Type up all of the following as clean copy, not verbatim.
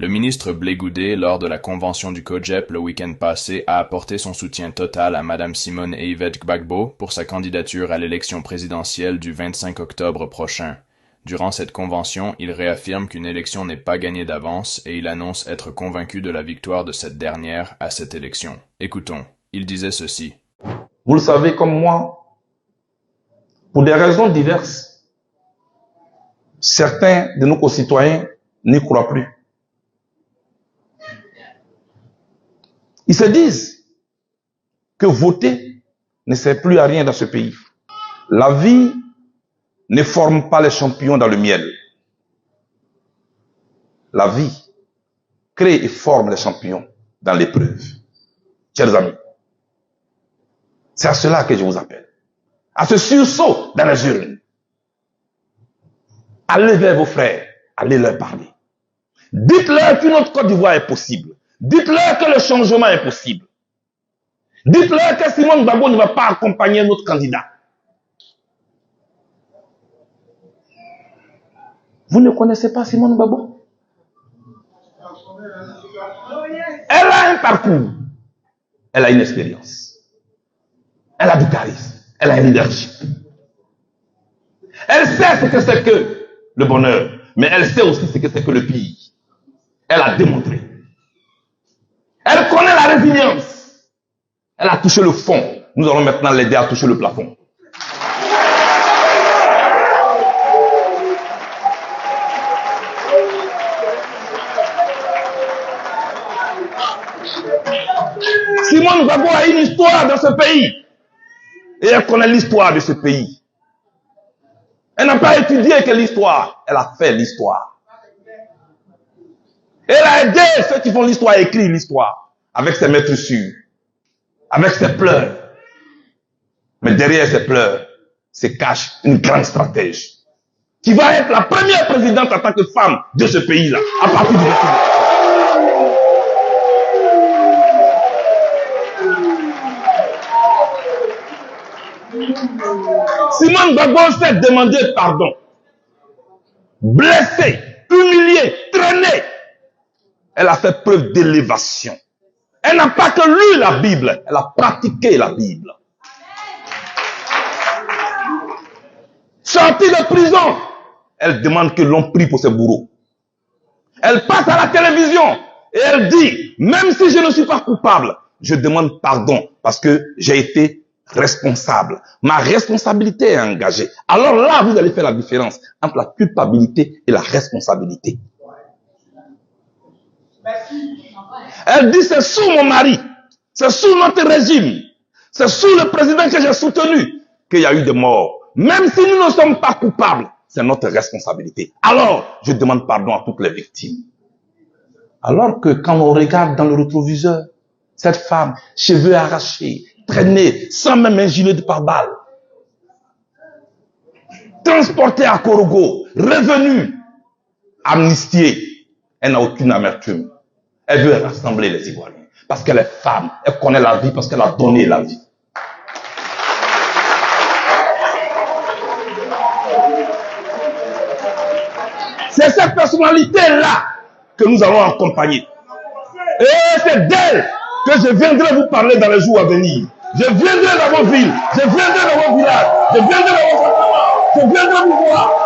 Le ministre Blé Goudé, lors de la convention du COJEP le week-end passé, a apporté son soutien total à Madame Simone Yvette Gbagbo pour sa candidature à l'élection présidentielle du 25 octobre prochain. Durant cette convention, il réaffirme qu'une élection n'est pas gagnée d'avance et il annonce être convaincu de la victoire de cette dernière à cette élection. Écoutons. Il disait ceci. Vous le savez comme moi, pour des raisons diverses, certains de nos concitoyens n'y croient plus. Ils se disent que voter ne sert plus à rien dans ce pays. La vie ne forme pas les champions dans le miel. La vie crée et forme les champions dans l'épreuve. Chers amis, c'est à cela que je vous appelle. À ce sursaut dans les urnes. Allez vers vos frères, allez leur parler. Dites-leur qu'une autre Côte d'Ivoire est possible. Dites-leur que le changement est possible. Dites-leur que Simone Gbagbo ne va pas accompagner notre candidat. Vous ne connaissez pas Simone Gbagbo? Elle a un parcours. Elle a une expérience. Elle a du charisme. Elle a un leadership. Elle sait ce que c'est que le bonheur, mais elle sait aussi ce que c'est que le pire. Elle a démontré. Elle connaît la résilience. Elle a touché le fond. Nous allons maintenant l'aider à toucher le plafond. Simone Gbagbo a une histoire dans ce pays. Et elle connaît l'histoire de ce pays. Elle n'a pas étudié que l'histoire. Elle a fait l'histoire. Elle a aidé ceux qui font l'histoire à écrire l'histoire. Avec ses maîtressures. Avec ses pleurs. Mais derrière ses pleurs se cache une grande stratège. Qui va être la première présidente en tant que femme de ce pays-là. À partir de Simone Gbagbo s'est demandé pardon. Blessée, humiliée, traînée. Elle a fait preuve d'élévation. Elle n'a pas que lu la Bible, elle a pratiqué la Bible. Sortie de prison, elle demande que l'on prie pour ses bourreaux. Elle passe à la télévision et elle dit, même si je ne suis pas coupable, je demande pardon parce que j'ai été responsable. Ma responsabilité est engagée. Alors là, vous allez faire la différence entre la culpabilité et la responsabilité. Elle dit, c'est sous mon mari, c'est sous notre régime, c'est sous le président que j'ai soutenu qu'il y a eu des morts. Même si nous ne sommes pas coupables, c'est notre responsabilité. Alors, je demande pardon à toutes les victimes. Alors que quand on regarde dans le rétroviseur, cette femme, cheveux arrachés, traînée, sans même un gilet de pare-balles, transportée à Korogo, revenue, amnistiée, elle n'a aucune amertume. Elle veut rassembler les Ivoiriens. Parce qu'elle est femme. Elle connaît la vie parce qu'elle a donné la vie. C'est cette personnalité-là que nous allons accompagner. Et c'est d'elle que je viendrai vous parler dans les jours à venir. Je viendrai dans vos villes. Je viendrai dans vos villages. Je viendrai dans vos appartements. Je viendrai vous voir.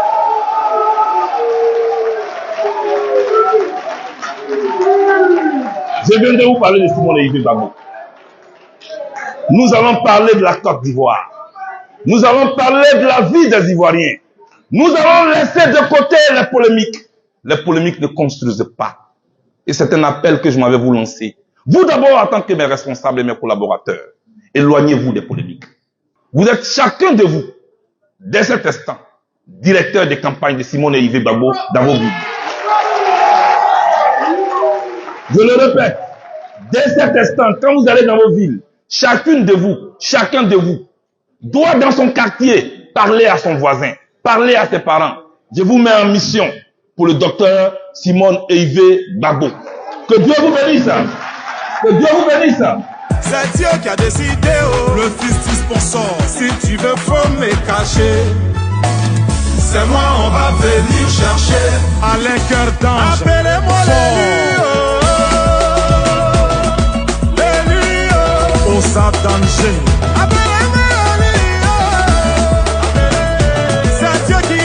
Je viendrai vous parler de Simone Yvette Gbagbo. Nous allons parler de la Côte d'Ivoire. Nous allons parler de la vie des Ivoiriens. Nous allons laisser de côté les polémiques. Les polémiques ne construisent pas. Et c'est un appel que je m'avais vous lancer. Vous d'abord, en tant que mes responsables et mes collaborateurs, éloignez-vous des polémiques. Vous êtes chacun de vous, dès cet instant, directeur des campagnes de Simone Yvette Gbagbo dans vos villes. Je le répète, dès cet instant, quand vous allez dans vos villes, chacune de vous, chacun de vous, doit dans son quartier parler à son voisin, parler à ses parents. Je vous mets en mission pour le docteur Simone Yvette Gbagbo. Que Dieu vous bénisse. Que Dieu vous bénisse. C'est Dieu qui a décidé, oh. Le fils du sponsor. Si tu veux, faut me cacher. c'est moi, on va venir chercher. Alain Cœur d'Ange. Appelez-moi l'élu. L'élu. Osa danger. Appelez-moi l'élu. C'est Dieu qui